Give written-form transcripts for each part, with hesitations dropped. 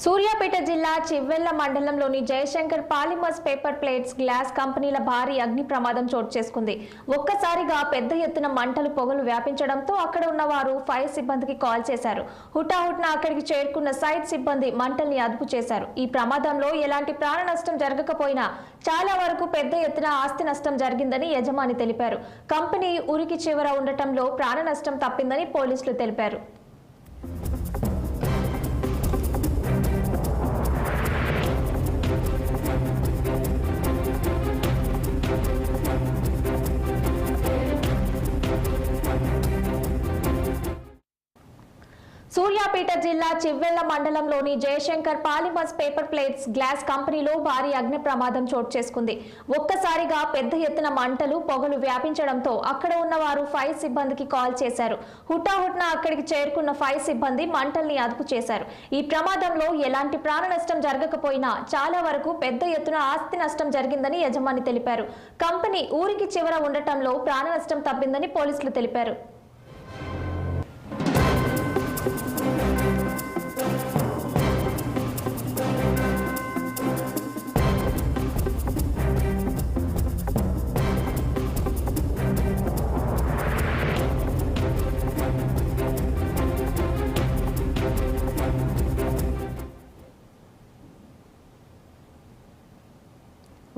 సూర్యాపేట జిల్లా చివ్వెళ్ల మండలంలోని Jayashankar Polymers paper plates glass కంపెనీల భారీ అగ్ని ప్రమాదం చోటు చేసుకుంది. ఒక్కసారిగా పెద్ద ఎత్తున మంటలు పొగలు వ్యాపించడంతో అక్కడ ఉన్న వారు ఫైర్ సిబ్బందికి కాల్ చేశారు. హుటాహుటిన అక్కడికి చేరుకున్న సైట్ సిబ్బంది మంటల్ని అదుపు చేశారు. ఈ ప్రమాదంలో ఎలాంటి ప్రాణ నష్టం జరగకపోయినా చాలా వరకు పెద్ద ఎత్తున ఆస్తి నష్టం జరిగిందని యజమాని తెలిపారు. కంపెనీ ఉరికి చివర ఉండటంలో ప్రాణ నష్టం తప్పిందని పోలీసులు తెలిపారు. సూర్యాపేట జిల్లా చివ్వెళ్ల మండలంలోని Jayashankar Polymers paper plates glass కంపెనీలో భారీ అగ్ని ప్రమాదం చోటు చేసుకుంది. ఒక్కసారిగా పెద్ద ఎత్తున మంటలు పొగలు వ్యాపించడంతో అక్కడ ఉన్న వారు ఫైర్ సిబ్బందికి కాల్ చేశారు. హుటాహుటిన అక్కడికి చేరుకున్న ఫైర్ సిబ్బంది మంటల్ని అదుపు చేశారు. ఈ ప్రమాదంలో ఎలాంటి ప్రాణ నష్టం జరగకపోయినా చాలా వరకు పెద్ద ఎత్తున ఆస్తి నష్టం జరిగిందని యజమాని తెలిపారు. కంపెనీ ఊరికి చివర ఉండటంలో ప్రాణ నష్టం తప్పిందని పోలీసులు తెలిపారు.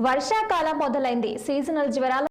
వర్షాకాలం మొదలైంది. సీజనల్ జ్వరాలు